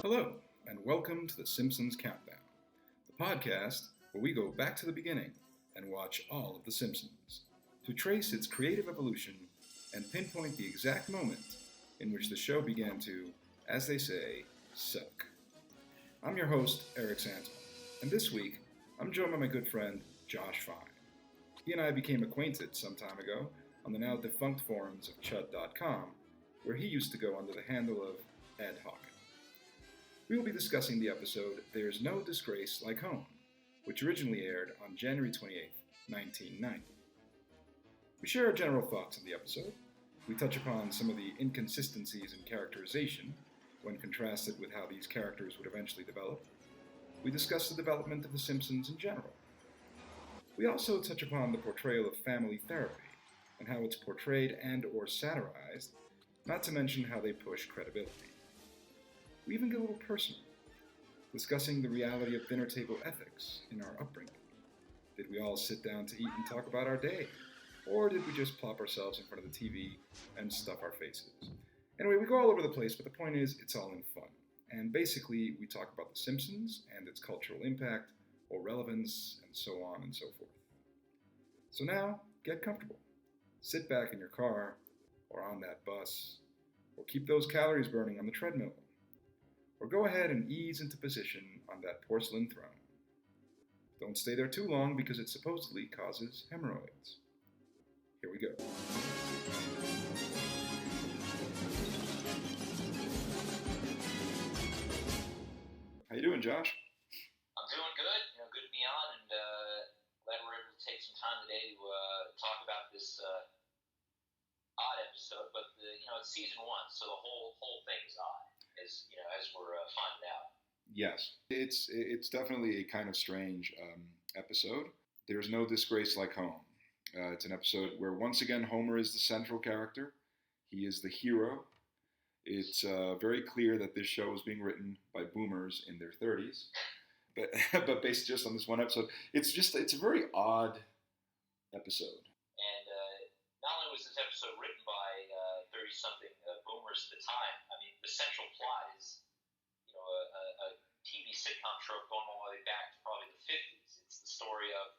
Hello, and welcome to the Simpsons Countdown, the podcast where we go back to the beginning and watch all of The Simpsons to trace its creative evolution and pinpoint the exact moment in which the show began to, as they say, suck. I'm your host, Erix and Antoine, and this week I'm joined by my good friend, Josh Fein. He and I became acquainted some time ago on the now defunct forums of chud.com, where he used to go under the handle of Ed Hawkins. We will be discussing the episode There's No Disgrace Like Home, which originally aired on January 28, 1990. We share our general thoughts on the episode. We touch upon some of the inconsistencies in characterization when contrasted with how these characters would eventually develop. We discuss the development of The Simpsons in general. We also touch upon the portrayal of family therapy and how it's portrayed and or satirized, not to mention how they push credibility. We even get a little personal, discussing the reality of dinner table ethics in our upbringing. Did we all sit down to eat and talk about our day? Or did we just plop ourselves in front of the TV and stuff our faces? Anyway, we go all over the place, but the point is, it's all in fun. And basically, we talk about The Simpsons and its cultural impact, or relevance, and so on and so forth. So now, get comfortable. Sit back in your car, or on that bus, or keep those calories burning on the treadmill. Or go ahead and ease into position on that porcelain throne. Don't stay there too long because it supposedly causes hemorrhoids. Here we go. How you doing, Josh? I'm doing good. Good to be on, and glad we're able to take some time today to talk about this odd episode. But it's season one, so the whole thing is odd. As we're finding out. Yes, it's definitely a kind of strange episode. There's No Disgrace Like Home. It's an episode where once again Homer is the central character. He is the hero. It's very clear that this show is being written by boomers in their 30s, but based just on this one episode, it's a very odd episode. And not only was this episode written by 30-something boomers at the time, I mean, the central plot is, a TV sitcom trope going all the way back to probably the 50s. It's the story of,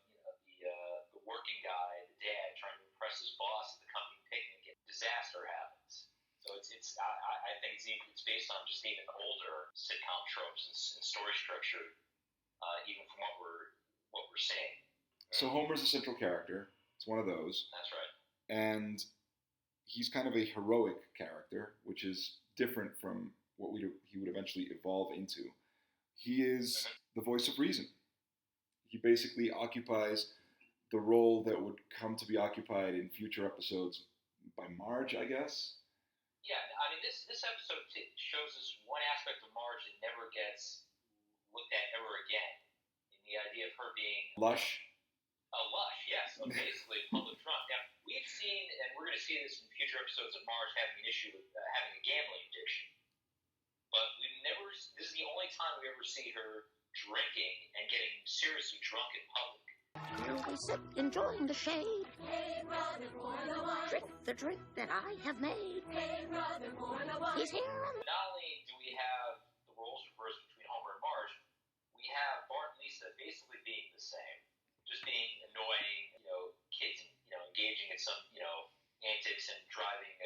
the working guy, the dad, trying to impress his boss at the company picnic, and disaster happens. So I think it's based on just even older sitcom tropes and story structure, even from what we're seeing. So Homer's a central character. It's one of those. That's right. And he's kind of a heroic character, which is different from what he would eventually evolve into. He is the voice of reason. He basically occupies the role that would come to be occupied in future episodes by Marge, I guess. Yeah, I mean, this episode shows us one aspect of Marge that never gets looked at ever again, in the idea of her being lush. Lush, yes. So basically, public drunk. Now, we've seen, and we're going to see this in future episodes of Marge having an issue with having a gambling addiction. But this is the only time we ever see her drinking and getting seriously drunk in public. Here we sit, enjoying the shade. Hey, brother, pour the wine. Drink the drink that I have made. Hey, brother, pour the wine. He's here. Not only do we have the roles reversed between Homer and Marge, we have Bart and Lisa basically being the same. Just being annoying, kids, engaging in some, antics and driving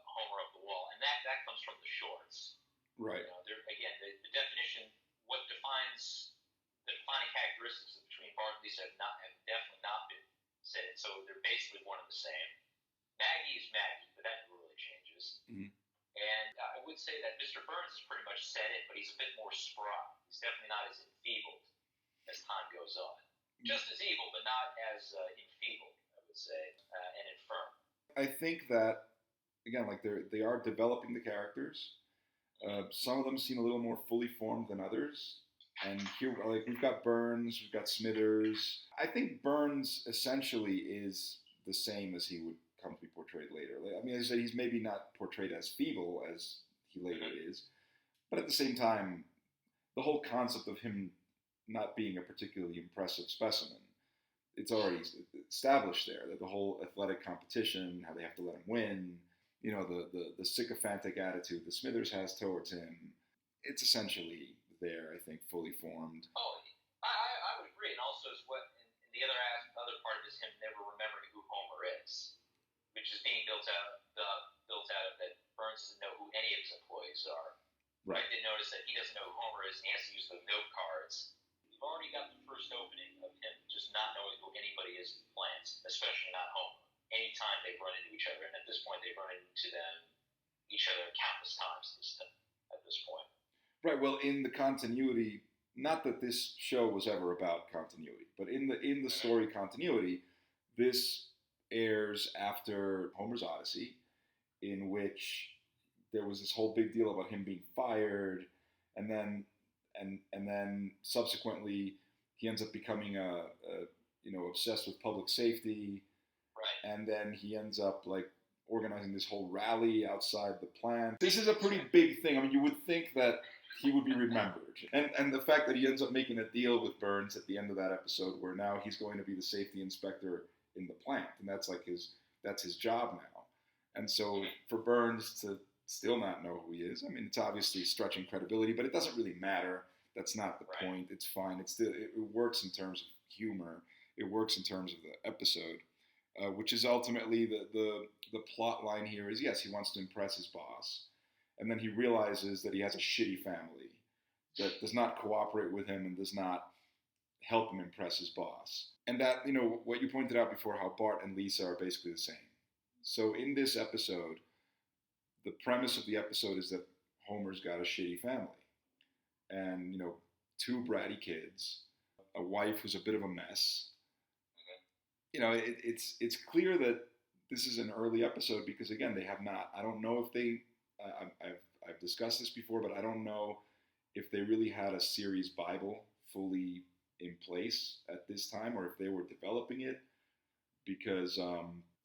Homer up the wall. And that comes from the shorts. Right. Again, the definition, what defines the defining characteristics between Bart and Lisa have definitely not been said. So they're basically one and the same. Maggie is Maggie, but that never really changes. Mm-hmm. And I would say that Mr. Burns has pretty much said it, but he's a bit more spry. He's definitely not as enfeebled as time goes on. Just as evil, but not as enfeebled, I would say, and infirm. I think that, again, they are developing the characters. Some of them seem a little more fully formed than others. And here, we've got Burns, we've got Smithers. I think Burns essentially is the same as he would come to be portrayed later. I mean, as I say, he's maybe not portrayed as feeble as he later is, but at the same time, the whole concept of him not being a particularly impressive specimen, it's already established there, that the whole athletic competition, how they have to let him win, the sycophantic attitude that Smithers has towards him, it's essentially there, I think, fully formed. Oh, I would agree, and also is what and the other part of it is him never remembering who Homer is, which is being built out of that Burns doesn't know who any of his employees are. Right? They notice that he doesn't know who Homer is, and he has to use the note cards. We've already got the first opening of him just not knowing who anybody is in the plant, especially not Homer. Anytime they've run into each other, and at this point they've run into each other countless times at this point. Right. Well, in the continuity, not that this show was ever about continuity, but in the story continuity, this airs after Homer's Odyssey, in which there was this whole big deal about him being fired, and then subsequently he ends up becoming obsessed with public safety. Right. And then he ends up like organizing this whole rally outside the plant. This is a pretty big thing. I mean, you would think that he would be remembered. And the fact that he ends up making a deal with Burns at the end of that episode where now he's going to be the safety inspector in the plant. And that's like that's his job now. And so for Burns to still not know who he is, I mean, it's obviously stretching credibility, but it doesn't really matter. That's not the point. It's fine. It works in terms of humor. It works in terms of the episode. Which is ultimately the plot line here is, yes, he wants to impress his boss. And then he realizes that he has a shitty family that does not cooperate with him and does not help him impress his boss. And that, what you pointed out before, how Bart and Lisa are basically the same. So in this episode, the premise of the episode is that Homer's got a shitty family. And, 2 bratty kids, a wife who's a bit of a mess. It's clear that this is an early episode because, again, they have not. I don't know if they. I've discussed this before, but I don't know if they really had a series Bible fully in place at this time, or if they were developing it, because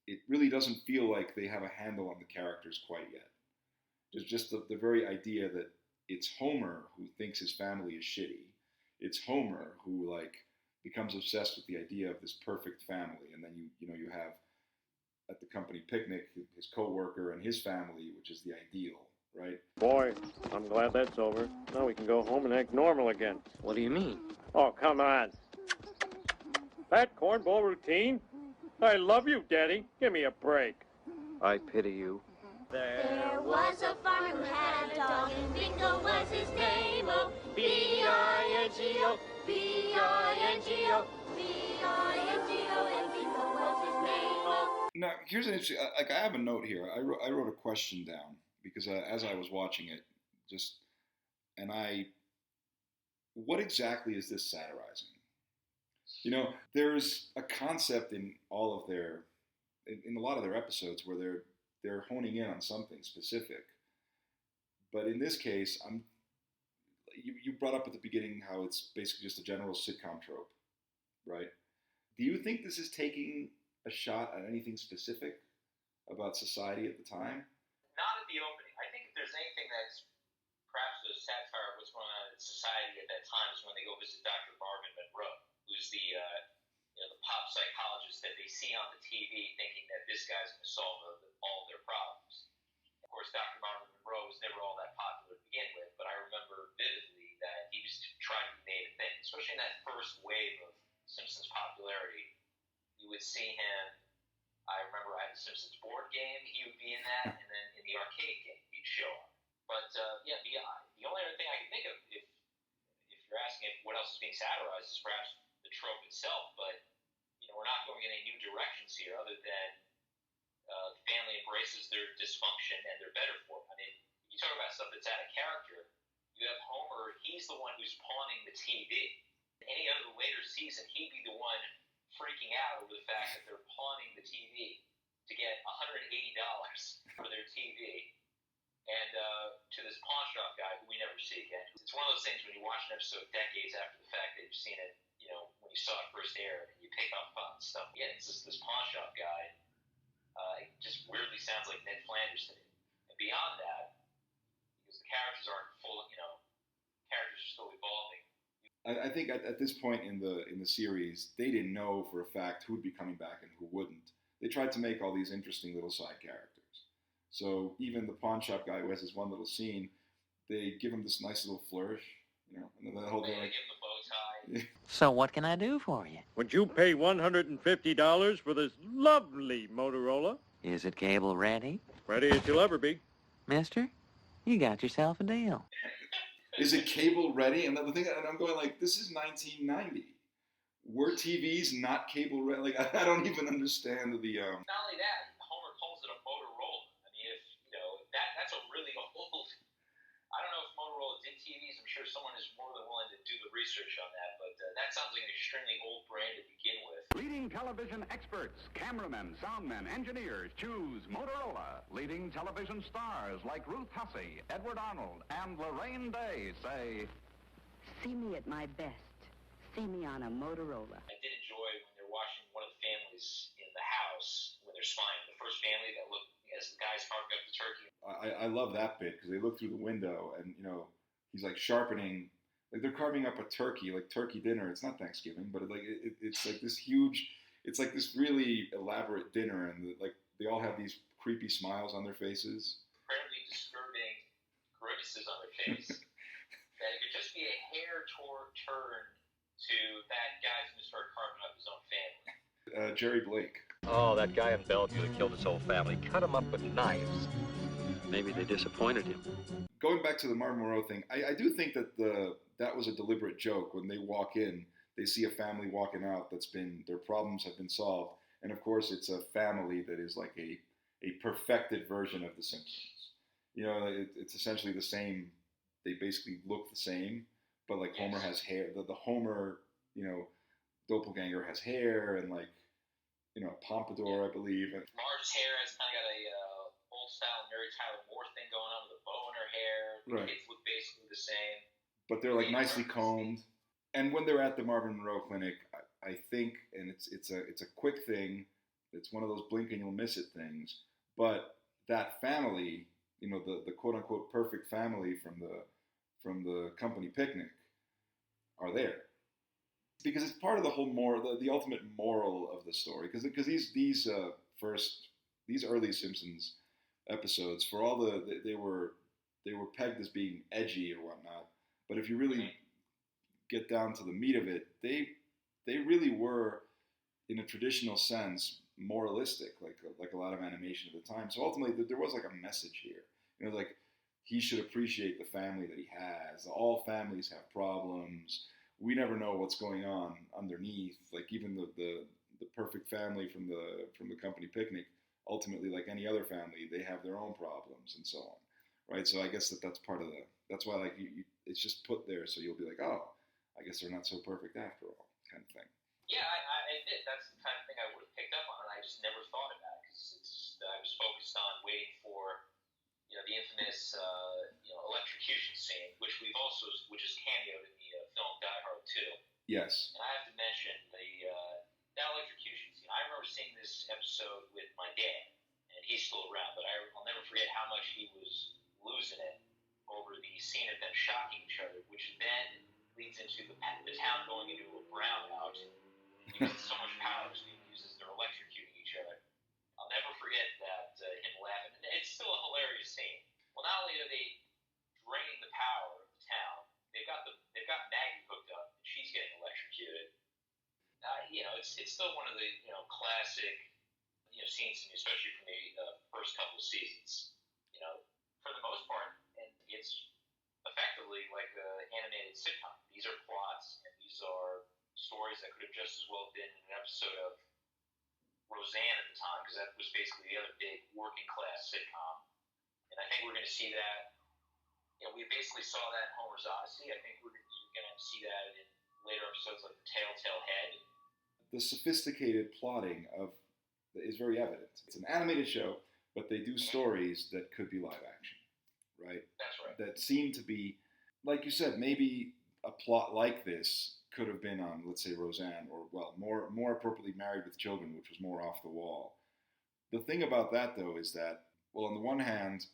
it really doesn't feel like they have a handle on the characters quite yet. There's just the very idea that it's Homer who thinks his family is shitty. It's Homer who becomes obsessed with the idea of this perfect family, and then you have at the company picnic his coworker and his family, which is the ideal, right? Boy, I'm glad that's over. Now we can go home and act normal again. What do you mean? Oh, come on. That cornball routine? I love you, Daddy. Give me a break. I pity you. There was a farmer who had a dog, and Bingo was his name. Oh, B-I-N-G-O, B-I-N-G-O, B-I-N-G-O, and Bingo was his name. Oh. Now, here's an interesting. I have a note here. I wrote a question down because as I was watching it, what exactly is this satirizing? There's a concept in all of in a lot of their episodes where they're honing in on something specific. But in this case, you brought up at the beginning how it's basically just a general sitcom trope, right? Do you think this is taking a shot at anything specific about society at the time? Not at the opening. I think if there's anything that's perhaps a satire of what's going on in society at that time is when they go visit Dr. Marvin Monroe, who's the pop psychologist that they see on the TV, thinking that this guy's going to solve all of their problems. Of course, Dr. Marvin Monroe was never all that popular to begin with, but I remember vividly that he was trying to be made a thing, especially in that first wave of Simpsons popularity. You would see him. I remember I had the Simpsons board game. He would be in that, and then in the arcade game, he'd show up. But the only other thing I can think of, if you're asking what else is being satirized, is perhaps the trope itself. But we're not going in any new directions here, other than the family embraces their dysfunction and they're better for it. I mean, you talk about stuff that's out of character. You have Homer; he's the one who's pawning the TV. Any other later season, he'd be the one freaking out over the fact that they're pawning the TV to get $180 for their TV, and to this pawn shop guy who we never see again. It's one of those things when you watch an episode decades after the fact that you've seen it, when you saw it first air, and you pick up on stuff. Yeah, it's just this pawn shop guy. It just weirdly sounds like Ned Flanders to me. And beyond that, because the characters aren't full, characters are still evolving. I think at this point in the series, they didn't know for a fact who would be coming back and who wouldn't. They tried to make all these interesting little side characters. So even the pawn shop guy who has this one little scene, they give him this nice little flourish, you know, and then the whole thing like, give him the bow tie. So what can I do for you? Would you pay $150 for this lovely Motorola? Is it cable ready? Ready as you'll ever be. Mister, you got yourself a deal. is it cable ready? And the thing, and I'm going like, this is 1990. Were TVs not cable ready? Like, I don't even understand the. Not only that, Homer calls it a Motorola. I mean, if you know that's a really old. I don't know if Motorola did TVs. I'm sure someone is more than willing to do the research on that. But that sounds like an extremely old brand to begin with. Leading television experts, cameramen, soundmen, engineers choose Motorola. Leading television stars like Ruth Hussey, Edward Arnold, and Lorraine Day say, See me at my best. See me on a Motorola. I did enjoy when they're watching one of the families in the house when they're spying. The first family that look as the guy's carving up the turkey. I love that bit because they look through the window and, you know, he's like sharpening, like they're carving up a turkey, like turkey dinner. It's not Thanksgiving, but it's like this huge, it's like this really elaborate dinner, and like they all have these creepy smiles on their faces. Incredibly disturbing grimaces on their face. That it could just be a hair turn to that guy's going to start carving up his own family. Jerry Blake. Oh, that guy in Bellevue that killed his whole family. Cut him up with knives. Maybe they disappointed him. Going back to the Marvin Monroe thing, I do think that that was a deliberate joke. When they walk in, they see a family walking out their problems have been solved. And of course, it's a family that is like a perfected version of The Simpsons. You know, it's essentially the same. They basically look the same, but like Homer has hair. The Homer, you know, doppelganger has hair and like, you know, a pompadour, I believe. Marge's hair has kind of got a old style Mary Tyler Moore thing going on with a bow in her hair. The Right. kids look basically the same. But they're like nicely combed. And when they're at the Marvin Monroe Clinic, I think, and it's a quick thing. It's one of those blink and you'll miss it things. But that family, you know, the quote unquote perfect family from the company picnic, are there because it's part of the whole the ultimate moral of the story. Because these early Simpsons episodes, for all they were pegged as being edgy or whatnot. But if you really get down to the meat of it, they really were, in a traditional sense, moralistic, like a lot of animation at the time. So ultimately, there was like a message here. You know, like he should appreciate the family that he has. All families have problems. We never know what's going on underneath. Like even the perfect family from the company picnic, ultimately, like any other family, they have their own problems and so on, right? So I guess that's part of that's why like it's just put there so you'll be like, oh, I guess they're not so perfect after all, kind of thing. Yeah, I admit that's the kind of thing I would have picked up on, and I just never thought of that because I was focused on waiting for, you know, the infamous electrocution scene, which is cameoed in the film Die Hard 2. Yes. And I have to mention that electrocution scene. I remember seeing this episode with my dad, and he's still around, but I'll never forget how much he was losing it over the scene of them shocking each other, which then leads into the town going into a brownout because so much power is being used as they're electrocuting each other. I'll never forget that him laughing. And it's still a hilarious scene. Well, not only are they draining the power of the town, they've got Maggie hooked up, and she's getting electrocuted. It's still one of the classic scenes to me, especially from the first couple of seasons. You know, for the most part, and it's effectively like an animated sitcom. These are plots, and these are stories that could have just as well been in an episode of Roseanne at the time, because that was basically the other big working class sitcom. And I think we're going to see that. We basically saw that in Homer's Odyssey. I think we're going to see that in later episodes like The Telltale Head. The sophisticated plotting is very evident. It's an animated show, but they do stories that could be live action, right? That's right. That seem to be, like you said, maybe a plot like this could have been on, let's say, Roseanne, or, well, more appropriately, Married with Children, which was more off the wall. The thing about that, though, is that, well, on the one hand,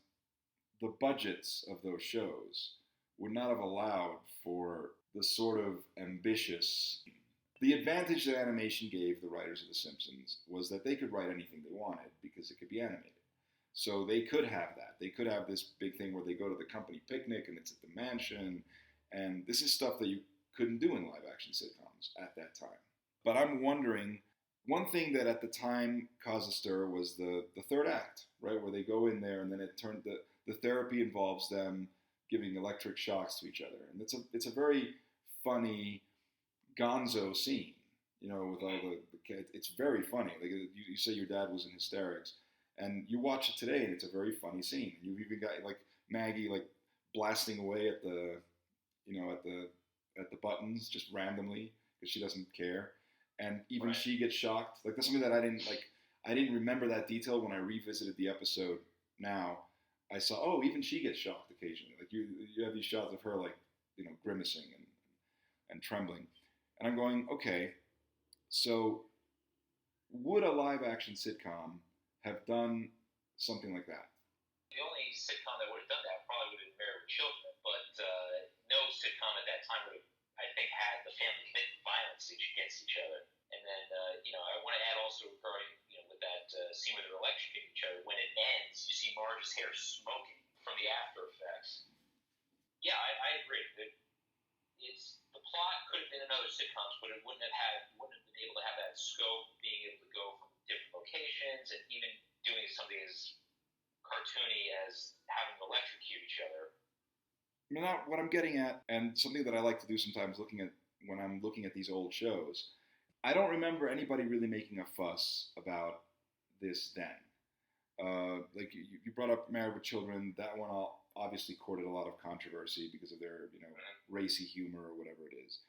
the budgets of those shows would not have allowed for the sort of ambitious... The advantage that animation gave the writers of The Simpsons was that they could write anything they wanted because it could be animated. So they could have that. They could have this big thing where they go to the company picnic and it's at the mansion. And this is stuff that you couldn't do in live action sitcoms at that time. But I'm wondering, one thing that at the time caused a stir was the third act, right? Where they go in there and then it turned, the therapy involves them giving electric shocks to each other. And it's a very funny gonzo scene, you know, with all the kids. It's very funny. Like you say your dad was in hysterics. And you watch it today, and it's a very funny scene. You've even got like Maggie like blasting away at the, you know, at the buttons just randomly because she doesn't care, and even she gets shocked. Like that's something that I didn't like. I didn't remember that detail when I revisited the episode. Now I saw, oh, even she gets shocked occasionally. Like you have these shots of her like, you know, grimacing and trembling, and I'm going, okay, so would a live action sitcom have done something like that? The only sitcom that would have done that probably would have been Married with Children, but no sitcom at that time would have, I think, had the family commitment violence against each other. And then, you know, I want to add also regarding, you know, with that scene where they're electrocuting each other, when it ends, you see Marge's hair smoking from the after effects. Yeah, I agree. The plot could have been in other sitcoms, but it wouldn't have been able to have that scope, being able to go from different locations, and even doing something as cartoony as having them electrocute each other. I mean, what I'm getting at, and something that I like to do sometimes when I'm looking at these old shows, I don't remember anybody really making a fuss about this then. Like you brought up Married with Children, that one obviously courted a lot of controversy because of their, you know, racy humor or whatever it is.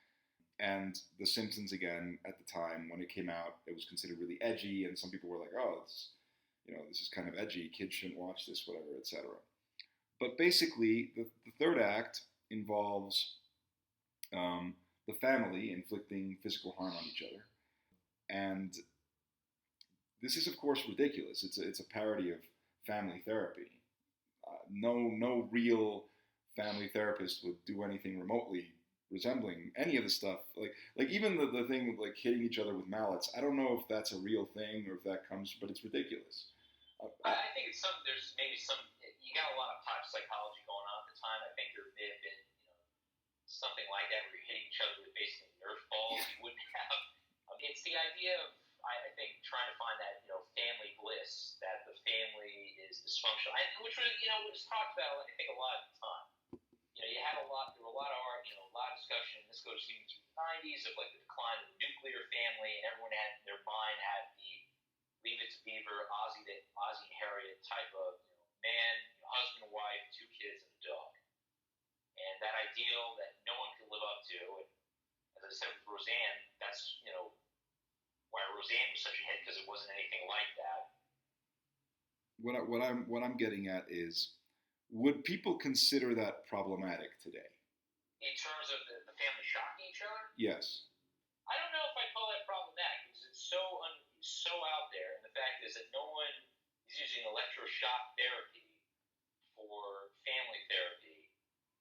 And The Simpsons, again, at the time when it came out, it was considered really edgy, and some people were like, "Oh, it's, you know, this is kind of edgy. Kids shouldn't watch this, whatever, etc." But basically, the third act involves the family inflicting physical harm on each other, and this is, of course, ridiculous. It's a parody of family therapy. No real family therapist would do anything remotely resembling any of the stuff, like even the thing with like hitting each other with mallets. I don't know if that's a real thing or if that comes, but it's ridiculous. I think it's there's maybe some, you got a lot of pop psychology going on at the time. I think there may have been, you know, something like that where you're hitting each other with basically Nerf balls. You wouldn't have. It's the idea of, I think, trying to find that, you know, family bliss, that the family is dysfunctional, which was, you know, was talked about, I think, a lot at the time. You know, there were a lot of art, you know, a lot of discussion, and this goes even through the 90s, of like the decline of the nuclear family, and everyone had in their mind had the Leave It to Beaver, Ozzy and Harriet type of, you know, man, you know, husband, wife, 2 kids, and a dog. And that ideal that no one could live up to, and as I said with Roseanne, that's, you know, why Roseanne was such a hit, because it wasn't anything like that. What I'm getting at is, would people consider that problematic today? In terms of the family shocking each other? Yes. I don't know if I'd call that problematic, because it's so out there, and the fact is that no one is using electroshock therapy for family therapy,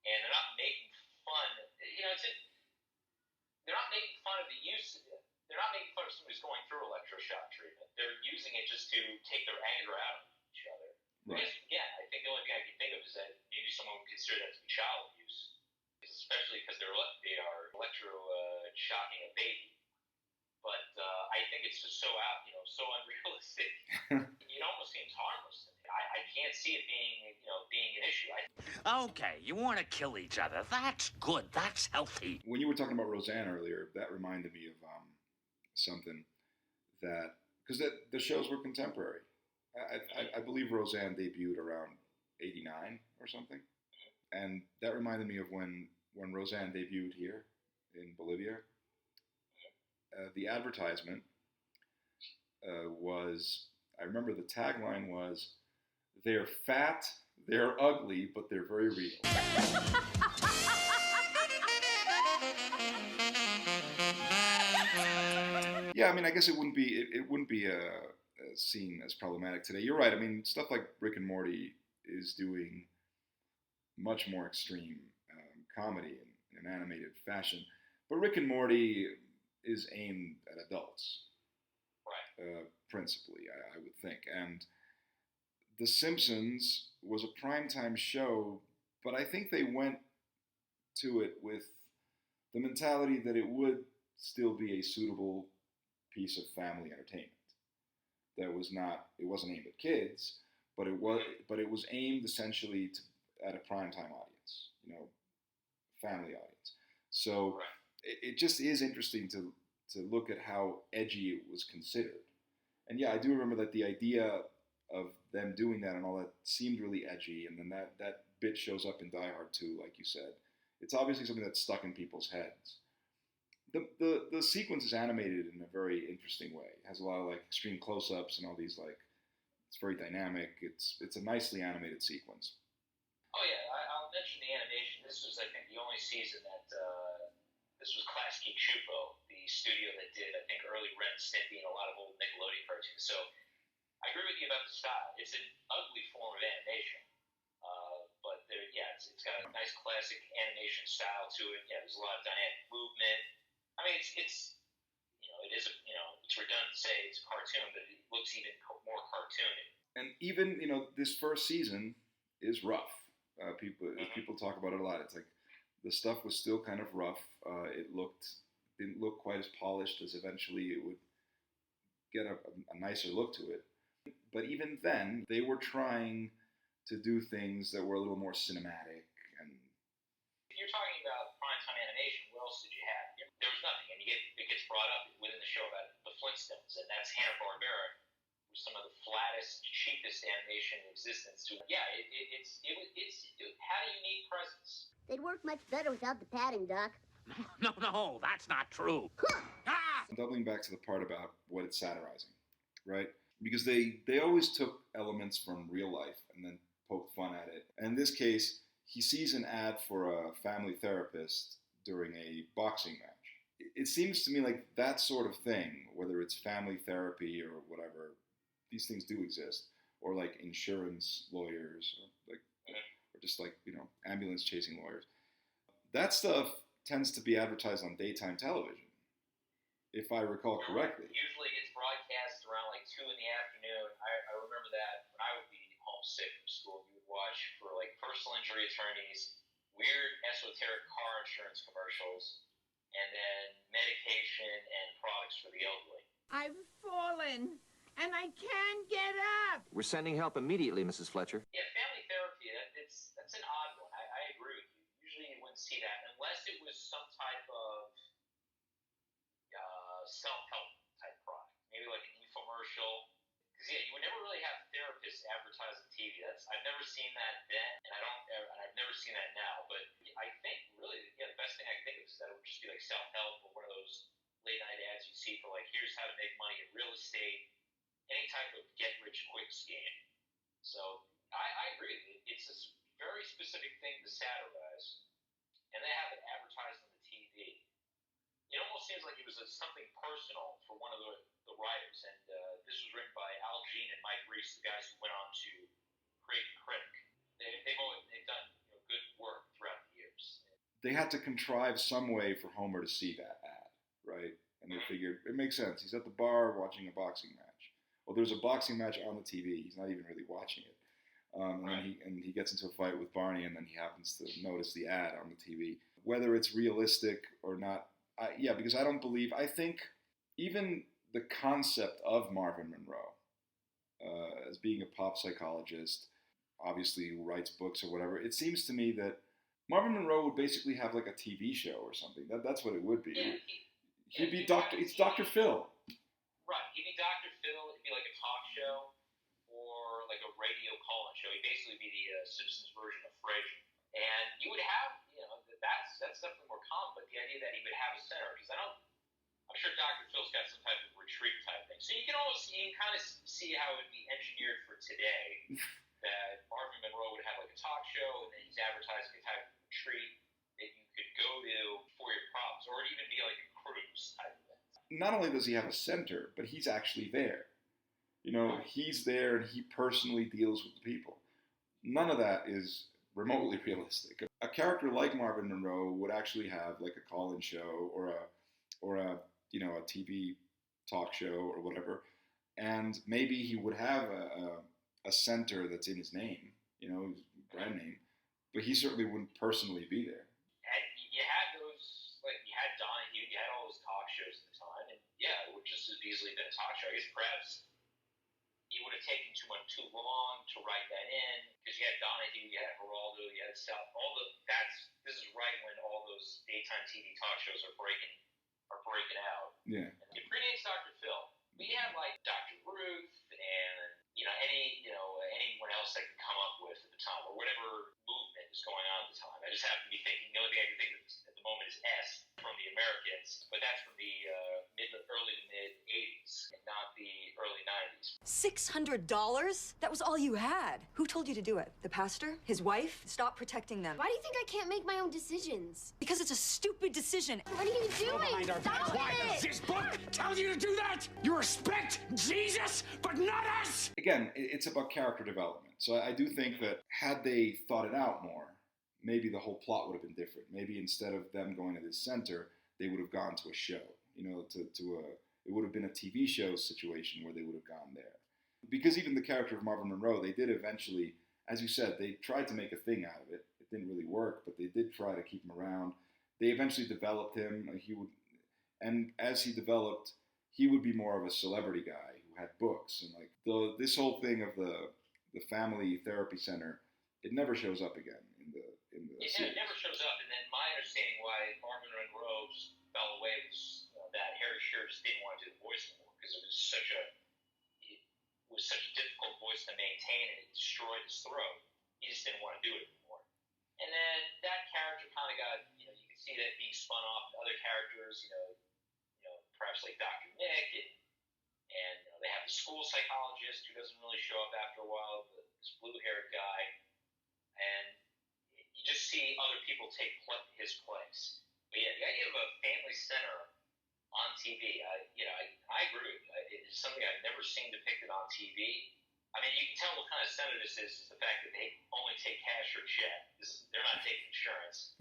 and they're not making fun. You know, they're not making fun of the use. They're not making fun of somebody who's going through electroshock treatment. They're using it just to take their anger out on each other. Right. Because, again, I think the only thing I can think of is that maybe someone would consider that to be child abuse, especially because they are electro-shocking a baby. But I think it's just so out, you know, so unrealistic. It almost seems harmless to me. I can't see it being, you know, being an issue. Okay, you want to kill each other. That's good. That's healthy. When you were talking about Roseanne earlier, that reminded me of something that, because the shows were contemporary. I believe Roseanne debuted around 89 or something. And that reminded me of when Roseanne debuted here in Bolivia. The advertisement was, I remember the tagline was, "They're fat, they're ugly, but they're very real." Yeah, I mean, I guess it wouldn't be seen as problematic today. You're right. I mean, stuff like Rick and Morty is doing much more extreme comedy in an animated fashion, but Rick and Morty is aimed at adults, right? Principally, I would think. And The Simpsons was a primetime show, but I think they went to it with the mentality that it would still be a suitable piece of family entertainment. That was not, it wasn't aimed at kids, but it was aimed essentially at a primetime audience, family audience. So it just is interesting to look at how edgy it was considered. And yeah, I do remember that the idea of them doing that and all that seemed really edgy, and then that bit shows up in Die Hard 2, like you said. It's obviously something that's stuck in people's heads. The sequence is animated in a very interesting way. It has a lot of extreme close-ups and all these it's very dynamic. It's a nicely animated sequence. Oh yeah, I'll mention the animation. This was, I think, the only season that this was Classic Chupo, the studio that did, I think, early Ren and Stimpy and a lot of old Nickelodeon cartoons. So I agree with you about the style. It's an ugly form of animation, but it's got a nice classic animation style to it. Yeah, there's a lot of dynamic movement. I mean, it's it is it's redundant to say it's a cartoon, but it looks even more cartoony. And even this first season is rough. People talk about it a lot. It's like the stuff was still kind of rough. It didn't look quite as polished as eventually it would get a nicer look to it. But even then, they were trying to do things that were a little more cinematic. And if you're talking about primetime animation, what else did you have? There was nothing, and it gets brought up within the show about the Flintstones, and that's Hanna-Barbera, was some of the flattest, cheapest animation in existence. Yeah, it's had a unique presence. They'd work much better without the padding, Doc. No, that's not true. Ah! Doubling back to the part about what it's satirizing, right? Because they always took elements from real life and then poked fun at it. And in this case, he sees an ad for a family therapist during a boxing match. It seems to me like that sort of thing, whether it's family therapy or whatever, these things do exist, or like insurance lawyers, or just ambulance chasing lawyers. That stuff tends to be advertised on daytime television, if I recall correctly. Usually gets broadcast around 2 in the afternoon. I remember that when I would be homesick from school, you would watch for personal injury attorneys, weird esoteric car insurance commercials, and then medication and products for the elderly. I've fallen, and I can't get up. We're sending help immediately, Mrs. Fletcher. Yeah, family therapy, that's an odd one. I agree with you. Usually you wouldn't see that unless it was some type of self-help type product. Maybe like an infomercial. Because you would never really have therapists advertise on TV. I've never seen that then, and I've never seen that now. But I think really, the best thing I can think of is that it would just be like self-help or one of those late night ads you see for here's how to make money in real estate, any type of get-rich-quick scheme. So I agree. It's a very specific thing to satirize, and they have it advertised on the TV. It almost seems like it was something personal for one of the writers, and this was written by Al Jean and Mike Reese, the guys who went on to create The Critic. They've done good work throughout the years. They had to contrive some way for Homer to see that ad, right? And they figured, it makes sense. He's at the bar watching a boxing match. Well, there's a boxing match on the TV. He's not even really watching it. And he gets into a fight with Barney, and then he happens to notice the ad on the TV. Whether it's realistic or not, because I think even the concept of Marvin Monroe as being a pop psychologist, obviously who writes books or whatever, it seems to me that Marvin Monroe would basically have a TV show or something. That's what it would be. Yeah, He'd be It's Dr. Phil. Right, he'd be Dr. Phil. It'd be like a talk show or like a radio call-in show. He'd basically be the Simpsons version of Frasier. And you would have, that's definitely more common, but the idea that he would have a center, because I'm sure Dr. Phil's got some type of retreat type thing. So you can kind of see how it would be engineered for today, that Marvin Monroe would have a talk show, and then he's advertising a type of retreat that you could go to for your problems, or it'd even be like a cruise type of thing. Not only does he have a center, but he's actually there. He's there and he personally deals with the people. None of that is remotely realistic. A character like Marvin Monroe would actually have a call-in show or a TV talk show or whatever, and maybe he would have a center that's in his name, his brand name, but he certainly wouldn't personally be there. And you had those, you had Donahue, you had all those talk shows at the time, and yeah, it would just as easily been a talk show. I guess perhaps it would have taken too long to write that in, because you had Donahue, you had Geraldo, you had South, this is right when all those daytime TV talk shows are breaking out. Yeah. And it predates Dr. Phil. We had Dr. Ruth and anyone else I can come up with at the time, or whatever movement was going on at the time. I just happen to be thinking, the only thing I can think of at the moment is S from the Americans, but that's from the early to mid 80s, and not the early 90s. $600? That was all you had. Who told you to do it? The pastor? His wife? Stop protecting them. Why do you think I can't make my own decisions? Because it's a stupid decision. What are you doing? Stop it! This book tells you to do that! You respect Jesus, but not us! Again, it's about character development. So I do think that had they thought it out more, maybe the whole plot would have been different. Maybe instead of them going to this center, they would have gone to a show. It would have been a TV show situation where they would have gone there. Because even the character of Marvin Monroe, they did eventually, as you said, they tried to make a thing out of it. It didn't really work, but they did try to keep him around. They eventually developed him. And as he developed, he would be more of a celebrity guy who had books. And this whole thing of the family therapy center, it never shows up again in the series. It never shows up. And then my understanding why Marvin Monroe fell away was that Harry Shearer just didn't want to do the voice anymore, because it was such a difficult voice to maintain, and it destroyed his throat. He just didn't want to do it anymore. And then that character kind of got, you can see that being spun off to other characters, perhaps like Dr. Nick, and they have the school psychologist who doesn't really show up after a while, this blue-haired guy, and you just see other people take his place. But yeah, the idea of a family center on TV, I agree with you. It's something I've never seen depicted on TV. I mean, you can tell what kind of center this is the fact that they only take cash or check. They're not taking insurance.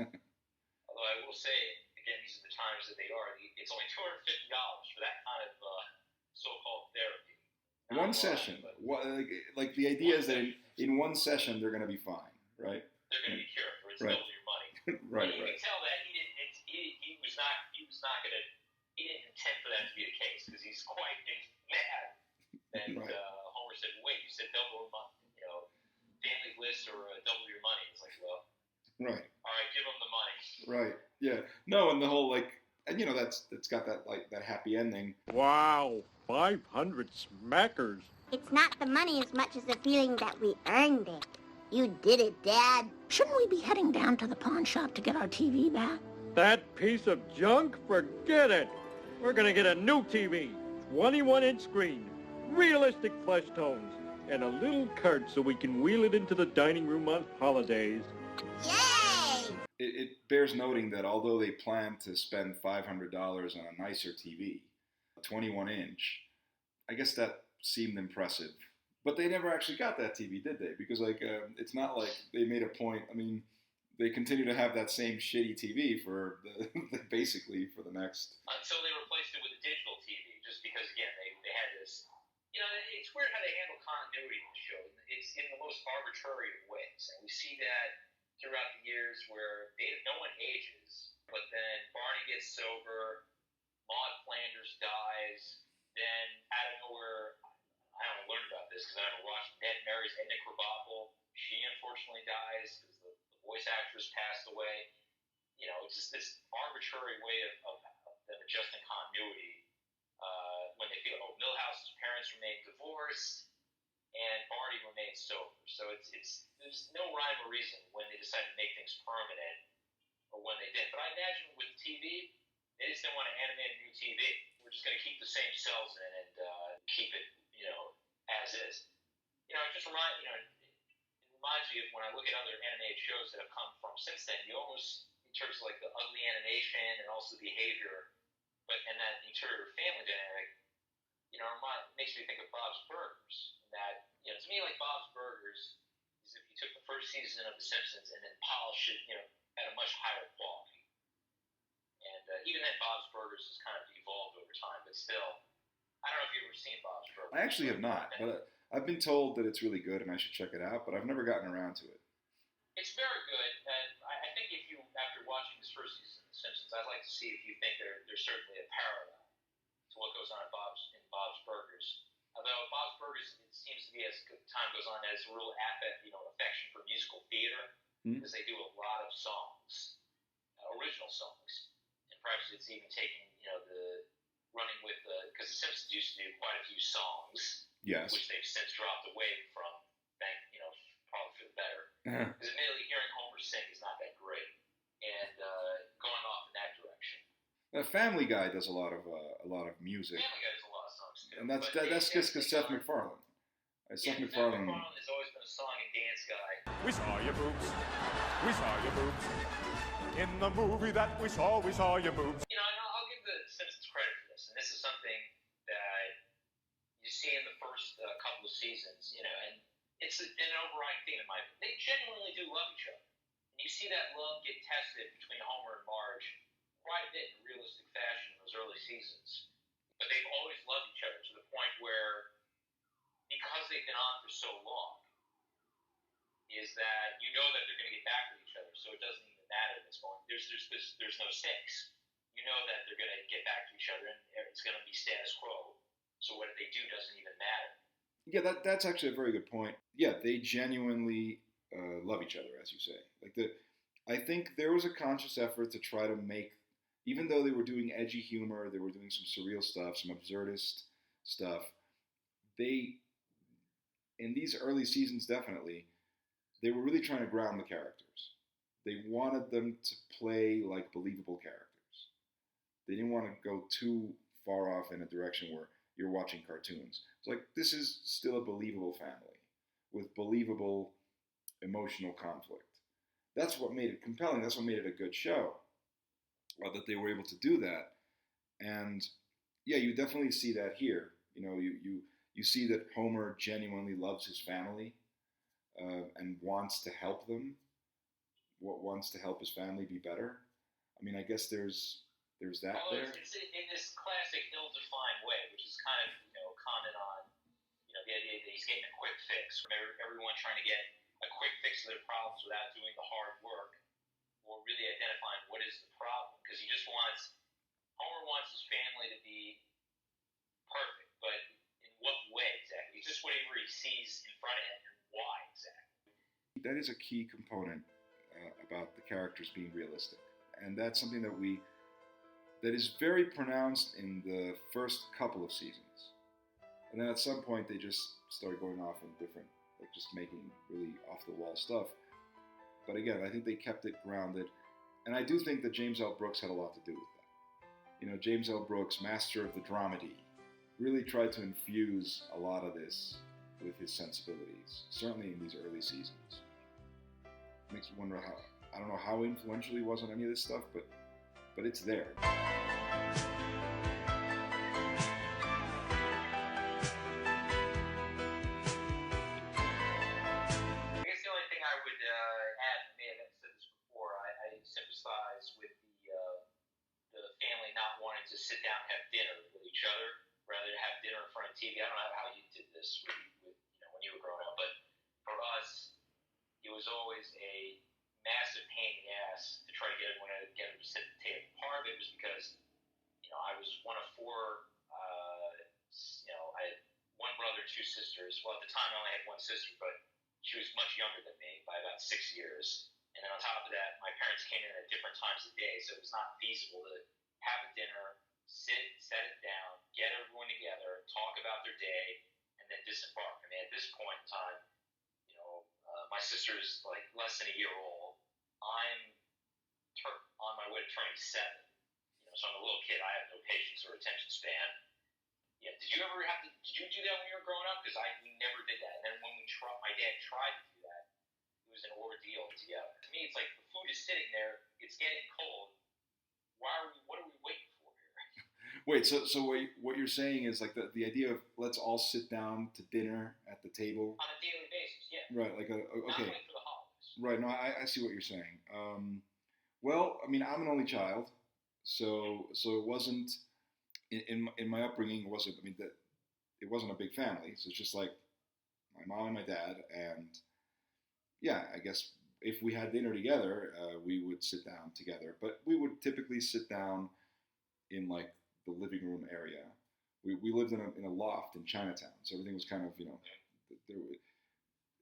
Although I will say, again, these are the times that they are. It's only $250 for that kind of so-called therapy. One session. The idea is that in one session they're going to be fine, right? They're going to be cured, or it's double your money. Right. You can tell that he didn't intend for that to be the case, because he's quite mad. And right. Homer said, "Wait, you said double, family bliss or double your money?" It's like, well, right. All right, give him the money. Right. Yeah. No, and the whole that's got that that happy ending. Wow, 500 smackers. It's not the money as much as the feeling that we earned it. You did it, Dad. Shouldn't we be heading down to the pawn shop to get our TV back? That piece of junk? Forget it. We're gonna get a new TV, 21-inch screen, realistic flesh tones, and a little cart so we can wheel it into the dining room on holidays. Yay! It bears noting that although they planned to spend $500 on a nicer TV, a 21-inch, I guess that seemed impressive. But they never actually got that TV, did they? Because it's not like they made a point. I mean, they continue to have that same shitty TV for basically for the next. Until they replaced it with a digital TV, just because again they had this. It's weird how they handle continuity in the show. It's in the most arbitrary of ways, and we see that throughout the years where no one ages, but then Barney gets sober, Maud Flanders dies, then out of nowhere, I don't learn about this because I never watched. Ned marries Edna Krabappel. She unfortunately dies because the voice actress passed away. It's just this arbitrary way of them adjusting continuity when they feel, Milhouse's parents remain divorced and Barney remains sober. So there's no rhyme or reason when they decided to make things permanent or when they did. But I imagine with TV, they just didn't want to animate a new TV. We're just going to keep the same cells in and keep it, as is. It reminds me of when I look at other animated shows that have come from since then. You almost, in terms of the ugly animation and also behavior, and that interior family dynamic, makes me think of Bob's Burgers. And that, to me, Bob's Burgers is if you took the first season of The Simpsons and then polished it, at a much higher quality. And even then, Bob's Burgers has kind of evolved over time, but still, I don't know if you've ever seen Bob's Burgers. I actually have not, but I've been told that it's really good and I should check it out, but I've never gotten around to it. It's very good, and I think if you, after watching this first season of The Simpsons, I'd like to see if you think there's certainly a parallel to what goes on in Bob's Burgers. Although Bob's Burgers, it seems to be, as time goes on, has a real affection for musical theater, because they do a lot of songs, original songs, and perhaps it's even taking, the running with because The Simpsons used to do quite a few songs, yes, which they've since dropped away from, probably for the better. Because admittedly, hearing Homer sing is not that great, and going off in that direction. Family Guy does a lot of music. Family Guy does a lot of songs too, and that's just because Seth MacFarlane. Seth MacFarlane has always been a song and dance guy. We saw your boobs. We saw your boobs. In the movie that we saw your boobs. And I'll give the Simpsons credit for this, and this is something that you see in the first couple of seasons, and it's an overriding theme in my opinion. They genuinely do love each other. And you see that love get tested between Homer and Marge quite a bit in realistic fashion in those early seasons. But they've always loved each other to the point where, because they've been on for so long, is that that they're going to get back with each other, so it doesn't even matter what's going on. There's no stakes. You know that they're going to get back to each other, and it's going to be status quo. So what they do doesn't even matter. Yeah, that's actually a very good point. Yeah, they genuinely love each other, as you say. I think there was a conscious effort to try to make, even though they were doing edgy humor, they were doing some surreal stuff, some absurdist stuff. In these early seasons, definitely, they were really trying to ground the characters. They wanted them to play like believable characters. They didn't want to go too far off in a direction where you're watching cartoons. It's like, this is still a believable family with believable emotional conflict. That's what made it compelling. That's what made it a good show. That they were able to do that. And yeah, you definitely see that here. You see that Homer genuinely loves his family and wants to help them. Wants to help his family be better. I mean, I guess there's that there. It's in this classic ill-defined way, which is kind of comment on the idea that he's getting a quick fix. From everyone trying to get a quick fix to their problems without doing the hard work or really identifying what is the problem. Because Homer wants his family to be perfect, but in what way exactly? It's just whatever he sees in front of him, and why exactly. That is a key component about the characters being realistic, and that's something that is very pronounced in the first couple of seasons, and then at some point they just start going off in different, just making really off-the-wall stuff. But again, I think they kept it grounded, and I do think that James L. Brooks had a lot to do with that. James L. Brooks, master of the dramedy, really tried to infuse a lot of this with his sensibilities, certainly in these early seasons. Makes me wonder I don't know how influential he was on any of this stuff, but it's there. Sympathize with the family not wanting to sit down and have dinner with each other, rather than have dinner in front of TV. I don't know how you did this with when you were growing up, but for us, it was always a massive pain in the ass to try to get everyone together to sit at the table. Part of it was because I was one of four. I had one brother, two sisters. Well, at the time, I only had one sister, but she was much younger than me by about 6 years. And then on top of that, my parents came in at different times of day, so it was not feasible to have a dinner, set it down, get everyone together, talk about their day, and then disembark. I mean, at this point in time, my sister's like less than a year old. I'm on my way to turning 7. So I'm a little kid. I have no patience or attention span. Yeah. Did you do that when you were growing up? Because we never did that. And then when my dad tried to do that, it was an ordeal together. To me, it's like the food is sitting there, it's getting cold. What are we waiting for here? Wait, so what you're saying is like the idea of let's all sit down to dinner at the table on a daily basis, yeah. Right, like okay. Not only for the holidays. Right, no, I see what you're saying. Well, I mean, I'm an only child, so it wasn't in my upbringing. It wasn't. I mean, it wasn't a big family. So it's just like my mom and my dad, and yeah, I guess if we had dinner together, we would sit down together. But we would typically sit down in like the living room area. We lived in a loft in Chinatown, so everything was kind of, there,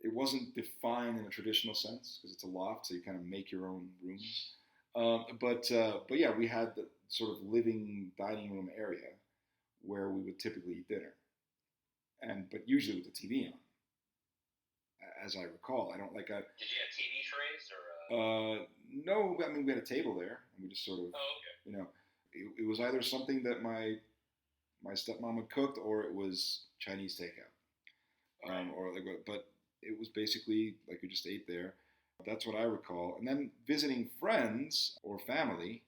it wasn't defined in a traditional sense because it's a loft, so you kind of make your own rooms. But yeah, we had the sort of living dining room area where we would typically eat dinner, but usually with the TV on, as I recall. I don't like. Did you have TV trays or? No, I mean we had a table there, and we just sort of, it was either something that my stepmom had cooked, or it was Chinese takeout, but it was basically like we just ate there. That's what I recall. And then visiting friends or family,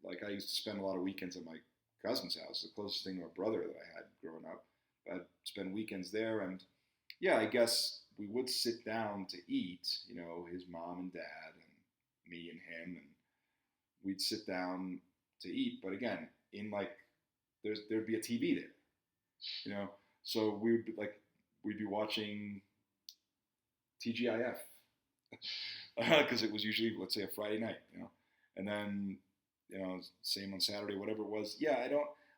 like I used to spend a lot of weekends at my cousin's house, the closest thing to a brother that I had growing up. I'd spend weekends there, and yeah, I guess we would sit down to eat, his mom and dad and me and him, and we'd sit down to eat. But again, there'd be a TV there, so we'd be watching TGIF because it was usually, let's say, a Friday night, and then, same on Saturday, whatever it was. Yeah,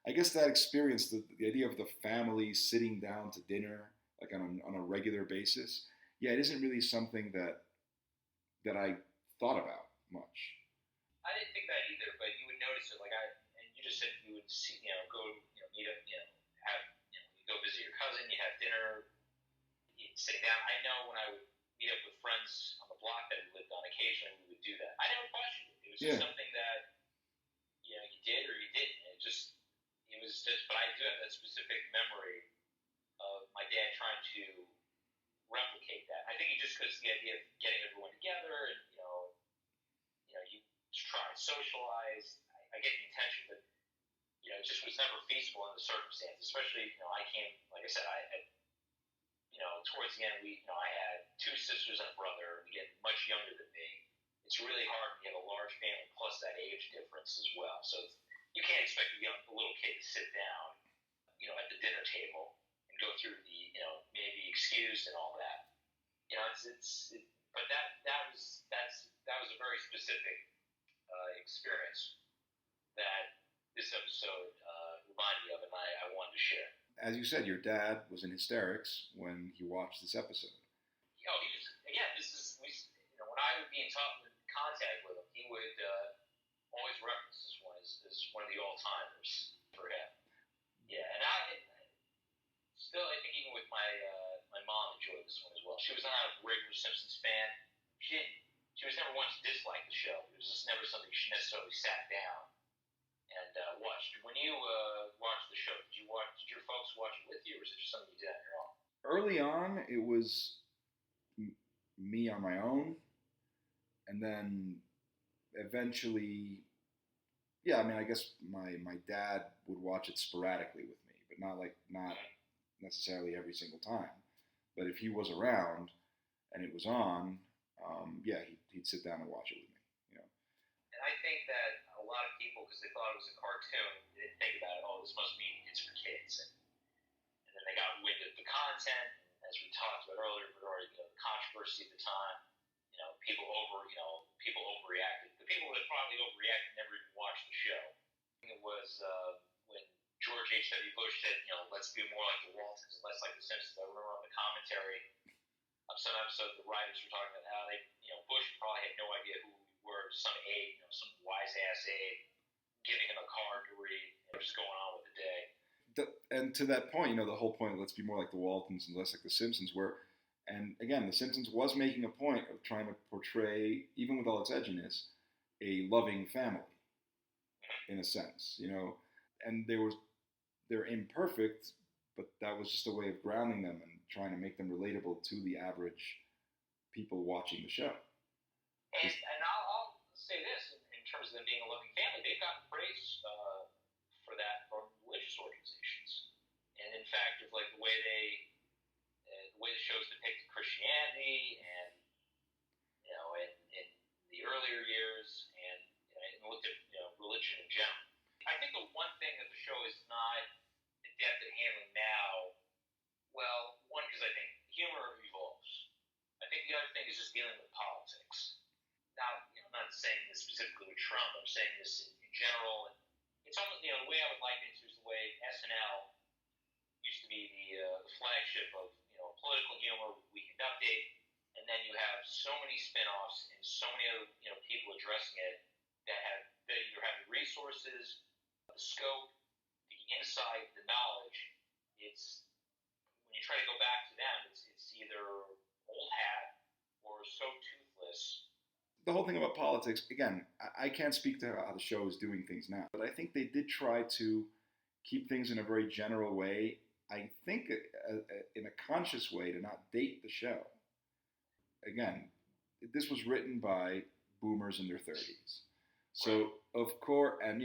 I guess that experience, the idea of the family sitting down to dinner, like on a regular basis, yeah, it isn't really something that I thought about much. I didn't think that either, but you would notice it. And you just said you would see, go, meet up, have, you go visit your cousin, you have dinner, you sit down. I know when I would meet up with friends on the block that we lived on, occasionally we would do that. I never questioned it. It was just something that, you did or you didn't. But I do have that specific memory of my dad trying to replicate that. I think just because the idea of getting everyone together and, you try and socialize, I get the intention, but, it just was never feasible in the circumstances, especially, I came, like I said, towards the end, I had two sisters and a brother, again, much younger than me. It's really hard when you have a large family plus that age difference as well. So you can't expect a little kid to sit down, at the dinner table and go through the, maybe excused and all that. But that was a very specific experience that this episode reminded me of, and I wanted to share. As you said, your dad was in hysterics when he watched this episode. He was, again, when I would be in contact with him, he would always reference this one as one of the all-timers for him. Yeah, and I think even with my mom enjoyed this one as well. She was not a regular Simpsons fan. She was never one to dislike the show. It was just never something she necessarily sat down and watched. When you watched the show, did your folks watch it with you, or was it just something you did on your own? Early on, it was me on my own, and then eventually, yeah, I mean, I guess my dad would watch it sporadically with me, but not necessarily every single time. But if he was around and it was on, yeah, he'd sit down and watch it with me. And I think that a lot of people, because they thought it was a cartoon, they didn't think about it. Oh, this must mean it's for kids, and then they got wind of the content. As we talked about earlier, the controversy at the time. People overreacted. The people that probably overreacted never even watched the show. It was when George H.W. Bush said, let's be more like the Waltons and less like the Simpsons. I remember on the commentary of some episode, the writers were talking about how Bush probably had no idea who we were. Some aide, some wise ass aide, giving him a card to read, and just going on with the day. And to that point, the whole point of let's be more like the Waltons and less like the Simpsons and again, the Simpsons was making a point of trying to portray, even with all its edginess, a loving family, in a sense, and they're imperfect, but that was just a way of grounding them and trying to make them relatable to the average people watching the show. And I'll say this, in terms of them being a loving family, they've gotten praise for that from religious organizations. And in fact, of the way the show's depicted Christianity and, in the earlier years and looked at, religion in general. I think the one thing that the show is not adept at handling now, well, one, because I humor evolves. I think the other thing is just dealing with politics. Now, I'm not saying this specifically with Trump. I'm saying this in general. And it's almost, the way I would liken it to is the way SNL used to be the flagship of political humor, Weekend Update, and then you have so many spin-offs and so many other people addressing it that either have the resources, the scope, the insight, the knowledge. It's when you try to go back to them, it's either old hat or so toothless. The whole thing about politics, again, I can't speak to how the show is doing things now, but I think they did try to keep things in a very general way. I think in a conscious way to not date the show. Again, this was written by boomers in their 30s. So, of course, and,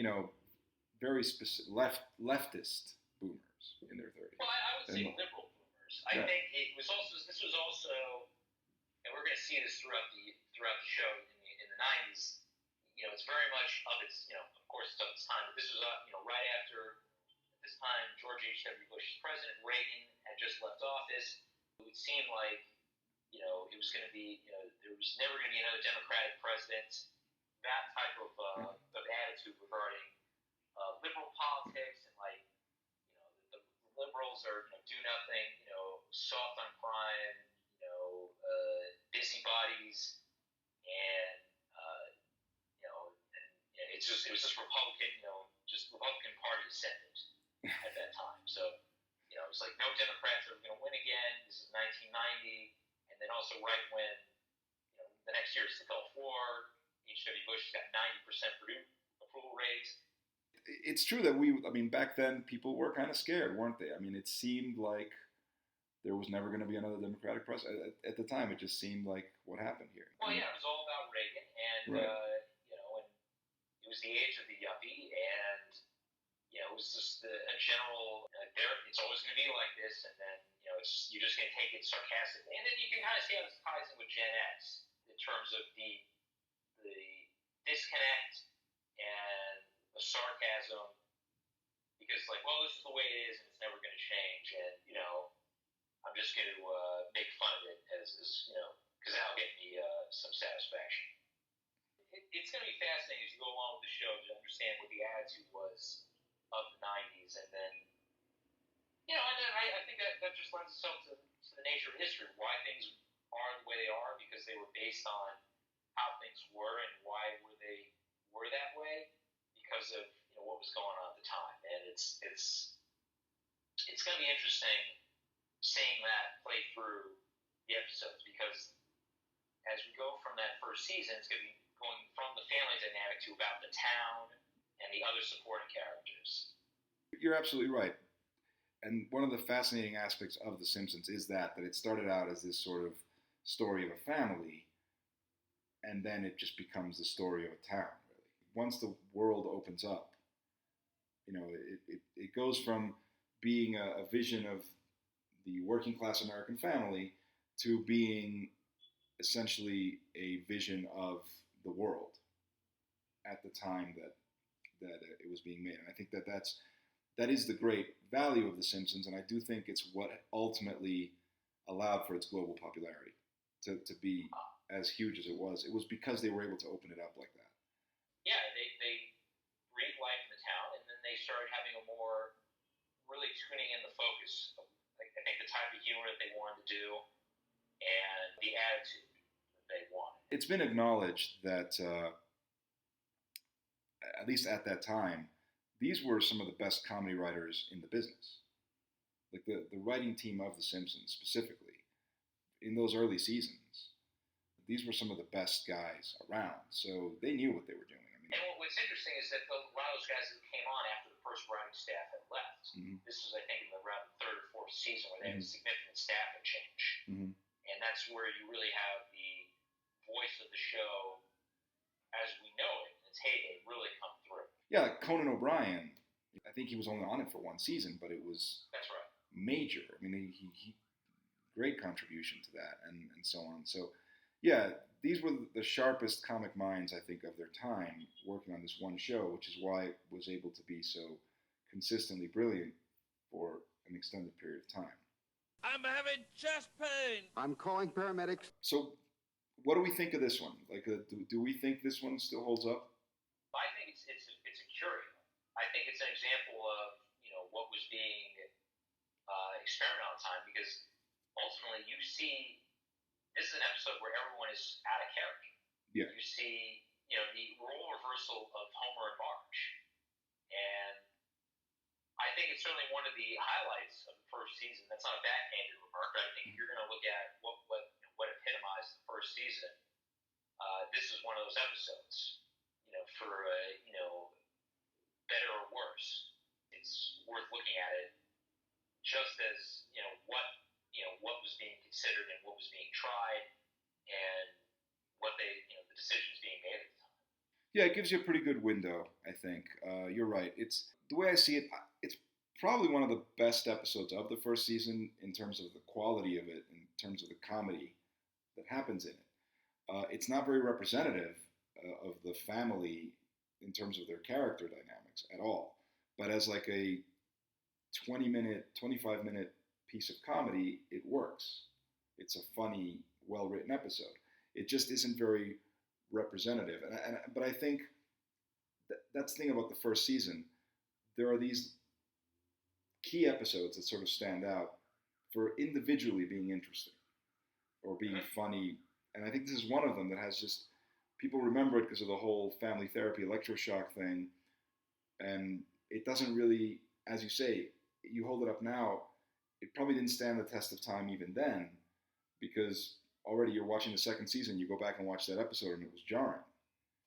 very specific, leftist boomers in their 30s. Well, I would say liberal boomers. I think this was also, and we're going to see this throughout the show in the 90s. It's very much of its, of course, it's of its time. But this was, right after. This time, George H.W. Bush is president. Reagan had just left office. It would seem like, it was going to be, there was never going to be another Democratic president. That type of attitude regarding liberal politics and the liberals are do nothing, soft on crime, busybodies, and it was just Republican, just Republican Party ascendant at that time. So, it was like no Democrats are going to win again. This is 1990. And then also right when, the next year it's the Gulf War, H.W. Bush got 90% approval rates. It's true that back then people were kind of scared, weren't they? It seemed like there was never going to be another Democratic president. At the time, it just seemed like what happened here. Well, yeah, it was all about Reagan. And, right. And it was the age of the yuppie. And, it was just a general, it's always going to be like this, and then, you're just going to take it sarcastically. And then you can kind of see how this ties in with Gen X in terms of the disconnect and the sarcasm, because this is the way it is, and it's never going to change, and, I'm just going to make fun of it as because that'll get me some satisfaction. It's going to be fascinating as you go along with the show to understand what the attitude was of the 90s, and then, I think that just lends itself to the nature of history, why things are the way they are, because they were based on how things were and why they were that way, because of what was going on at the time. And it's going to be interesting seeing that play through the episodes, because as we go from that first season, it's going to be going from the family dynamic to about the town and the other supporting characters. You're absolutely right. And one of the fascinating aspects of The Simpsons is that it started out as this sort of story of a family, and then it just becomes the story of a town, really. Once the world opens up, it goes from being a vision of the working class American family to being essentially a vision of the world at the time that it was being made. And I think that is the great value of The Simpsons, and I do think it's what ultimately allowed for its global popularity to be as huge as it was. It was because they were able to open it up like that. Yeah, they breathed life in the town, and then they started having a more really tuning in the focus of, I think, the type of humor that they wanted to do and the attitude that they wanted. It's been acknowledged that, at least at that time, these were some of the best comedy writers in the business. Like the writing team of The Simpsons specifically, in those early seasons, these were some of the best guys around. So they knew what they were doing. And what's interesting is that a lot of those guys that came on after the first writing staff had left. Mm-hmm. This was, I think, in around the third or fourth season where they had a significant staffing change. Mm-hmm. And that's where you really have the voice of the show as we know it, in its heyday, really come through. Yeah, like Conan O'Brien, I think he was only on it for one season, but it was that's right. Major. He great contribution to that, and so on. So, yeah, these were the sharpest comic minds, I think, of their time working on this one show, which is why it was able to be so consistently brilliant for an extended period of time. I'm having chest pain. I'm calling paramedics. So, what do we think of this one? Like, do we think this one still holds up? I think it's a curio. I think it's an example of what was being experimented on time, because ultimately you see this is an episode where everyone is out of character. Yeah. You see the role reversal of Homer and Marge, and I think it's certainly one of the highlights of the first season. That's not a backhanded remark, but I think if you're going to look at what epitomized the first season, this is one of those episodes. For better or worse, it's worth looking at it just as what was being considered and what was being tried, and what the decisions being made at the time. Yeah, it gives you a pretty good window, I think. You're right. It's the way I see it. It's probably one of the best episodes of the first season in terms of the quality of it, in terms of the comedy that happens in it. It's not very representative of the family in terms of their character dynamics at all. But as like a 20-minute, 25-minute piece of comedy, it works. It's a funny, well-written episode. It just isn't very representative. But I think that's the thing about the first season. There are these key episodes that sort of stand out for individually being interesting or being funny. And I think this is one of them that has just, people remember it because of the whole family therapy electroshock thing. And it doesn't really, as you say, you hold it up now, it probably didn't stand the test of time even then, because already you're watching the second season, you go back and watch that episode and it was jarring.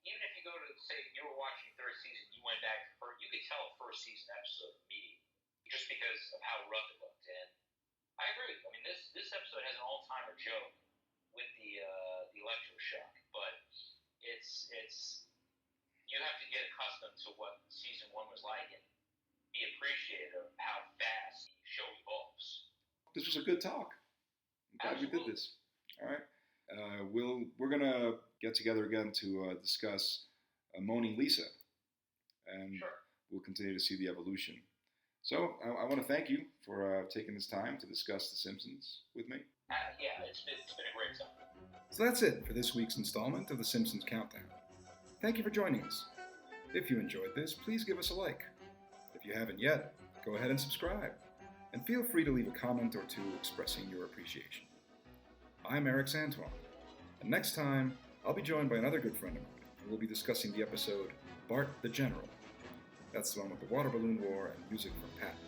Even if you go to, say, you were watching third season, you went back to first, you could tell a first season episode immediately, just because of how rough it looked. And I agree. I mean, this episode has an all-timer joke with the electroshock, but it's you have to get accustomed to what season one was like and be appreciative of how fast the show evolves. This was a good talk. I'm glad we did this. All right. We're gonna get together again to discuss Moaning Lisa, and we'll continue to see the evolution. So I want to thank you for taking this time to discuss The Simpsons with me. Yeah, it's been a great time. So that's it for this week's installment of The Simpsons Countdown. Thank you for joining us. If you enjoyed this, please give us a like. If you haven't yet, go ahead and subscribe. And feel free to leave a comment or two expressing your appreciation. I'm Erix and Antoine, and next time I'll be joined by another good friend of mine, and we'll be discussing the episode Bart the General. That's the one with the water balloon war and music from Patton.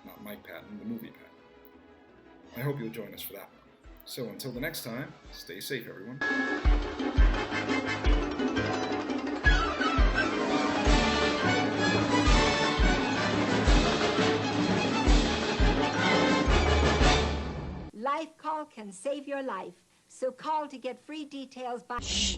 Not Mike Patton, the movie Patton. I hope you'll join us for that one. So until the next time, stay safe, everyone. Life Call can save your life. So call to get free details by... Shh.